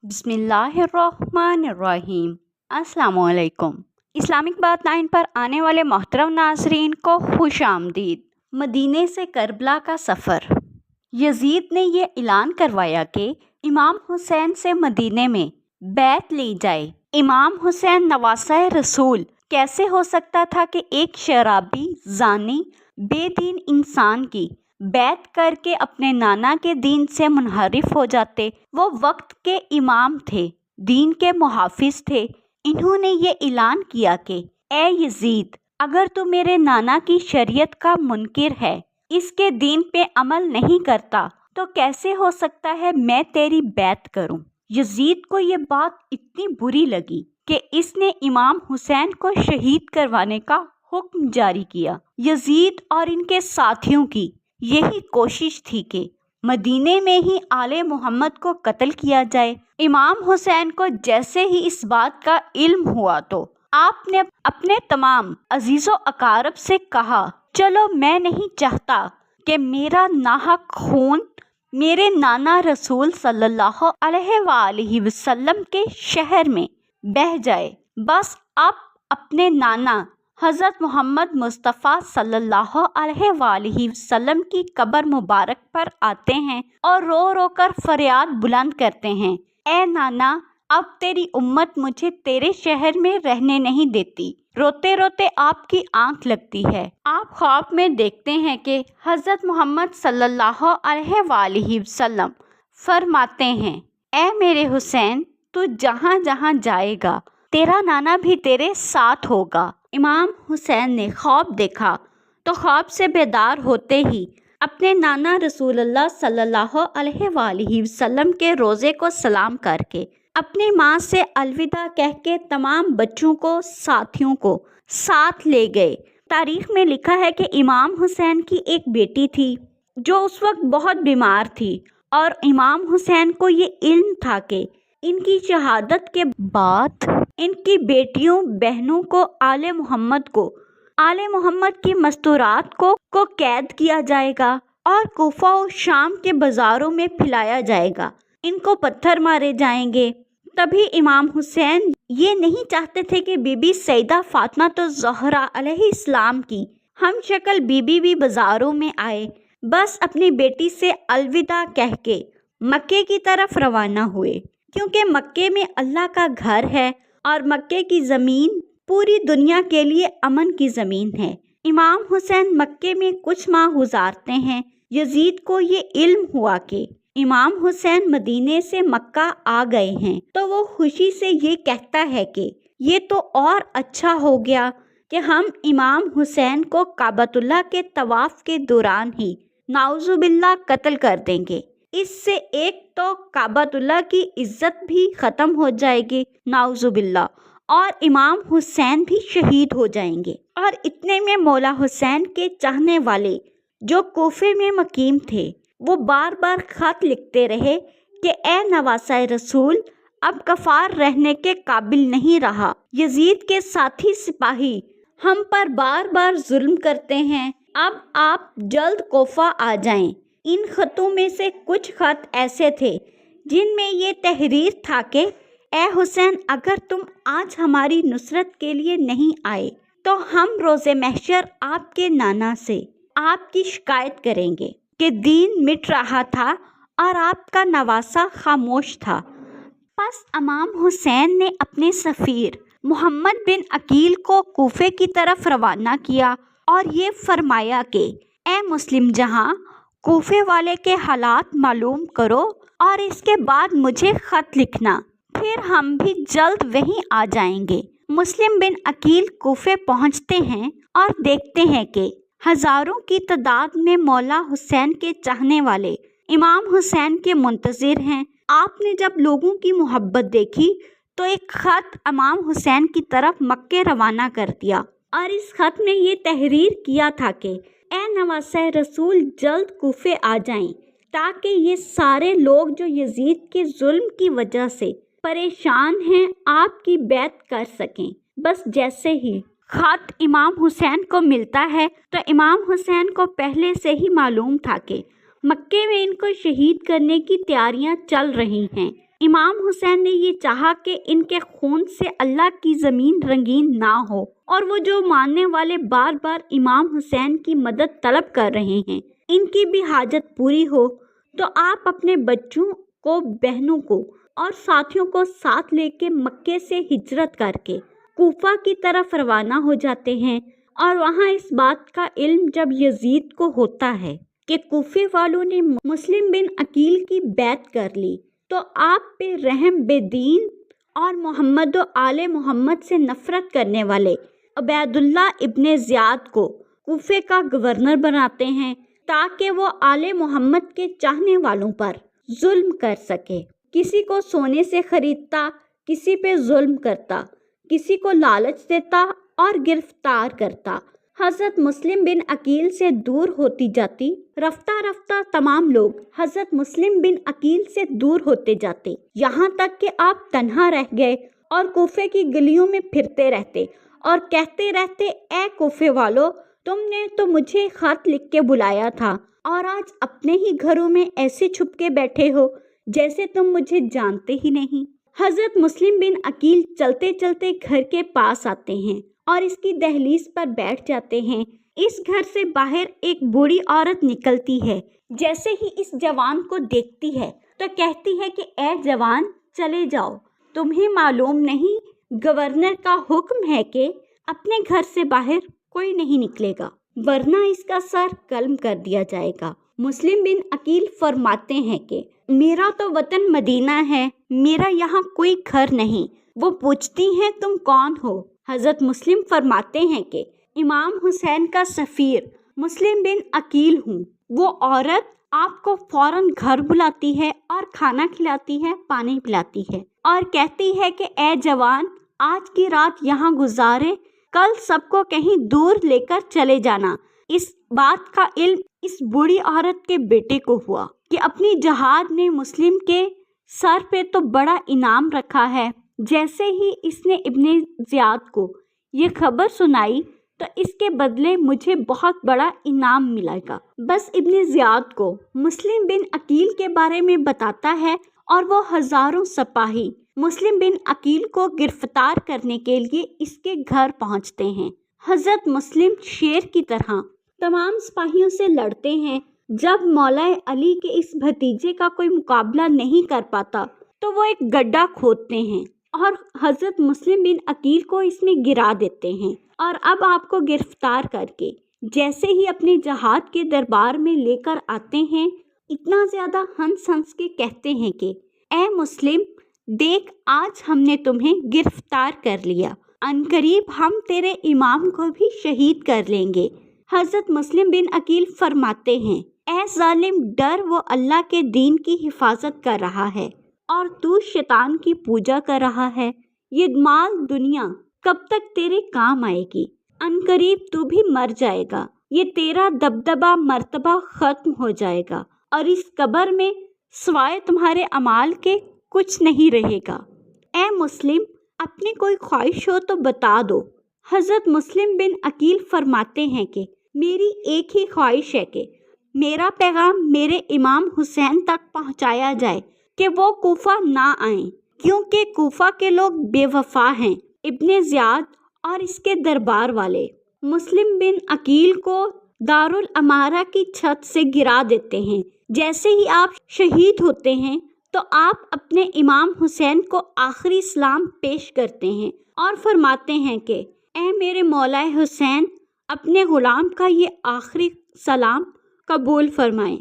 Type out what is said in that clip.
بسم اللہ الرحمن الرحیم۔ السلام علیکم۔ اسلامک بات 9 پر آنے والے محترم ناظرین کو خوش آمدید۔ مدینے سے کربلا کا سفر۔ یزید نے یہ اعلان کروایا کہ امام حسین سے مدینے میں بیعت لی جائے۔ امام حسین نواسۂ رسول کیسے ہو سکتا تھا کہ ایک شرابی، زانی، بے دین انسان کی بیعت کر کے اپنے نانا کے دین سے منحرف ہو جاتے۔ وہ وقت کے امام تھے، دین کے محافظ تھے۔ انہوں نے یہ اعلان کیا کہ اے یزید، اگر تو میرے نانا کی شریعت کا منکر ہے، اس کے دین پہ عمل نہیں کرتا، تو کیسے ہو سکتا ہے میں تیری بیعت کروں؟ یزید کو یہ بات اتنی بری لگی کہ اس نے امام حسین کو شہید کروانے کا حکم جاری کیا۔ یزید اور ان کے ساتھیوں کی یہی کوشش تھی کہ مدینے میں ہی آل محمد کو قتل کیا جائے۔ امام حسین کو جیسے ہی اس بات کا علم ہوا تو آپ نے اپنے تمام عزیز و اقارب سے کہا، چلو میں نہیں چاہتا کہ میرا ناحق خون میرے نانا رسول صلی اللہ علیہ وآلہ وسلم کے شہر میں بہہ جائے۔ بس آپ اپنے نانا حضرت محمد مصطفیٰ صلی اللہ علیہ وآلہ وسلم کی قبر مبارک پر آتے ہیں اور رو رو کر فریاد بلند کرتے ہیں، اے نانا، اب تیری امت مجھے تیرے شہر میں رہنے نہیں دیتی۔ روتے روتے آپ کی آنکھ لگتی ہے۔ آپ خواب میں دیکھتے ہیں کہ حضرت محمد صلی اللہ علیہ وآلہ وسلم فرماتے ہیں، اے میرے حسین، تو جہاں جہاں جائے گا تیرا نانا بھی تیرے ساتھ ہوگا۔ امام حسین نے خواب دیکھا تو خواب سے بیدار ہوتے ہی اپنے نانا رسول اللہ صلی اللہ علیہ وآلہ وسلم کے روضے کو سلام کر کے اپنی ماں سے الوداع کہہ کے تمام بچوں کو، ساتھیوں کو ساتھ لے گئے۔ تاریخ میں لکھا ہے کہ امام حسین کی ایک بیٹی تھی جو اس وقت بہت بیمار تھی، اور امام حسین کو یہ علم تھا کہ ان کی شہادت کے بعد ان کی بیٹیوں، بہنوں کو، آل محمد کی مستورات کو قید کیا جائے گا اور کوفہ و شام کے بازاروں میں پھیلایا جائے گا، ان کو پتھر مارے جائیں گے۔ تبھی امام حسین یہ نہیں چاہتے تھے کہ بی بی سیدہ فاطمہ الزہرا علیہ السلام کی ہم شکل بی بی بھی بازاروں میں آئے۔ بس اپنی بیٹی سے الوداع کہہ کے مکے کی طرف روانہ ہوئے، کیونکہ مکے میں اللہ کا گھر ہے اور مکے کی زمین پوری دنیا کے لیے امن کی زمین ہے۔ امام حسین مکے میں کچھ ماہ گزارتے ہیں۔ یزید کو یہ علم ہوا کہ امام حسین مدینے سے مکہ آ گئے ہیں، تو وہ خوشی سے یہ کہتا ہے کہ یہ تو اور اچھا ہو گیا کہ ہم امام حسین کو کعبۃ اللہ کے طواف کے دوران ہی نعوذ باللہ قتل کر دیں گے۔ اس سے ایک تو کعبۃ اللہ کی عزت بھی ختم ہو جائے گی، نعوذ باللہ، اور امام حسین بھی شہید ہو جائیں گے۔ اور اتنے میں مولا حسین کے چاہنے والے جو کوفے میں مقیم تھے، وہ بار بار خط لکھتے رہے کہ اے نواسۂ رسول، اب غفار رہنے کے قابل نہیں رہا۔ یزید کے ساتھی سپاہی ہم پر بار بار ظلم کرتے ہیں، اب آپ جلد کوفہ آ جائیں۔ ان خطوں میں سے کچھ خط ایسے تھے جن میں یہ تحریر تھا کہ اے حسین، اگر تم آج ہماری نصرت کے لیے نہیں آئے تو ہم روز محشر آپ کے نانا سے آپ کی شکایت کریں گے کہ دین مٹ رہا تھا اور آپ کا نواسہ خاموش تھا۔ پس امام حسین نے اپنے سفیر محمد بن عقیل کو کوفے کی طرف روانہ کیا اور یہ فرمایا کہ اے مسلم جہاں، کوفے والے کے حالات معلوم کرو اور اس کے بعد مجھے خط لکھنا، پھر ہم بھی جلد وہیں آ جائیں گے۔ مسلم بن عقیل کوفے پہنچتے ہیں اور دیکھتے ہیں کہ ہزاروں کی تعداد میں مولا حسین کے چاہنے والے امام حسین کے منتظر ہیں۔ آپ نے جب لوگوں کی محبت دیکھی تو ایک خط امام حسین کی طرف مکے روانہ کر دیا، اور اس خط میں یہ تحریر کیا تھا کہ اے نواسۂ رسول، جلد کوفے آ جائیں تاکہ یہ سارے لوگ جو یزید کے ظلم کی وجہ سے پریشان ہیں آپ کی بیعت کر سکیں۔ بس جیسے ہی خط امام حسین کو ملتا ہے تو امام حسین کو پہلے سے ہی معلوم تھا کہ مکے میں ان کو شہید کرنے کی تیاریاں چل رہی ہیں۔ امام حسین نے یہ چاہا کہ ان کے خون سے اللہ کی زمین رنگین نہ ہو، اور وہ جو ماننے والے بار بار امام حسین کی مدد طلب کر رہے ہیں ان کی بھی حاجت پوری ہو، تو آپ اپنے بچوں کو، بہنوں کو اور ساتھیوں کو ساتھ لے کے مکے سے ہجرت کر کے کوفہ کی طرف روانہ ہو جاتے ہیں۔ اور وہاں اس بات کا علم جب یزید کو ہوتا ہے کہ کوفے والوں نے مسلم بن عقیل کی بیعت کر لی، تو آپ پہ رحم بے دین اور محمد و آل محمد سے نفرت کرنے والے عبید اللہ ابن زیاد کو کوفے کا گورنر بناتے ہیں تاکہ وہ آل محمد کے چاہنے والوں پر ظلم کر سکے۔ کسی کو سونے سے خریدتا، کسی پہ ظلم کرتا، کسی کو لالچ دیتا اور گرفتار کرتا۔ حضرت مسلم بن عقیل سے دور ہوتی جاتی، رفتہ رفتہ تمام لوگ حضرت مسلم بن عقیل سے دور ہوتے جاتے، یہاں تک کہ آپ تنہا رہ گئے اور کوفے کی گلیوں میں پھرتے رہتے اور کہتے رہتے، اے کوفے والو، تم نے تو مجھے خط لکھ کے بلایا تھا اور آج اپنے ہی گھروں میں ایسے چھپ کے بیٹھے ہو جیسے تم مجھے جانتے ہی نہیں۔ حضرت مسلم بن عقیل چلتے چلتے گھر کے پاس آتے ہیں اور اس کی دہلیز پر بیٹھ جاتے ہیں۔ اس گھر سے باہر ایک بوڑھی عورت نکلتی ہے، جیسے ہی اس جوان کو دیکھتی ہے تو کہتی ہے کہ اے جوان، چلے جاؤ، تمہیں معلوم نہیں گورنر کا حکم ہے کہ اپنے گھر سے باہر کوئی نہیں نکلے گا، ورنہ اس کا سر قلم کر دیا جائے گا۔ مسلم بن عقیل فرماتے ہیں کہ میرا تو وطن مدینہ ہے، میرا یہاں کوئی گھر نہیں۔ وہ پوچھتی ہیں تم کون ہو؟ حضرت مسلم فرماتے ہیں کہ امام حسین کا سفیر مسلم بن عقیل ہوں۔ وہ عورت آپ کو فوراً گھر بلاتی ہے اور کھانا کھلاتی ہے، پانی پلاتی ہے اور کہتی ہے کہ اے جوان، آج کی رات یہاں گزارے، کل سب کو کہیں دور لے کر چلے جانا۔ اس بات کا علم اس بوڑھی عورت کے بیٹے کو ہوا کہ اپنی جہاد نے مسلم کے سر پہ تو بڑا انعام رکھا ہے۔ جیسے ہی اس نے ابن زیاد کو یہ خبر سنائی تو اس کے بدلے مجھے بہت بڑا انعام ملے گا۔ بس ابن زیاد کو مسلم بن عقیل کے بارے میں بتاتا ہے اور وہ ہزاروں سپاہی مسلم بن عقیل کو گرفتار کرنے کے لیے اس کے گھر پہنچتے ہیں۔ حضرت مسلم شیر کی طرح تمام سپاہیوں سے لڑتے ہیں۔ جب مولا علی کے اس بھتیجے کا کوئی مقابلہ نہیں کر پاتا تو وہ ایک گڈھا کھودتے ہیں اور حضرت مسلم بن عقیل کو اس میں گرا دیتے ہیں، اور اب آپ کو گرفتار کر کے جیسے ہی اپنے جہاد کے دربار میں لے کر آتے ہیں، اتنا زیادہ ہنس ہنس کے کہتے ہیں کہ اے مسلم، دیکھ آج ہم نے تمہیں گرفتار کر لیا، عنقریب ہم تیرے امام کو بھی شہید کر لیں گے۔ حضرت مسلم بن عقیل فرماتے ہیں، اے ظالم، ڈر، وہ اللہ کے دین کی حفاظت کر رہا ہے اور تو شیطان کی پوجا کر رہا ہے۔ یہ مال دنیا کب تک تیرے کام آئے گی؟ عنقریب تو بھی مر جائے گا، یہ تیرا دبدبہ مرتبہ ختم ہو جائے گا اور اس قبر میں سوائے تمہارے اعمال کے کچھ نہیں رہے گا۔ اے مسلم، اپنی کوئی خواہش ہو تو بتا دو۔ حضرت مسلم بن عقیل فرماتے ہیں کہ میری ایک ہی خواہش ہے کہ میرا پیغام میرے امام حسین تک پہنچایا جائے کہ وہ کوفہ نہ آئیں، کیونکہ کوفہ کے لوگ بے وفا ہیں۔ ابن زیاد اور اس کے دربار والے مسلم بن عقیل کو دارالامارہ کی چھت سے گرا دیتے ہیں۔ جیسے ہی آپ شہید ہوتے ہیں تو آپ اپنے امام حسین کو آخری سلام پیش کرتے ہیں اور فرماتے ہیں کہ اے میرے مولا حسین، اپنے غلام کا یہ آخری سلام قبول فرمائیں۔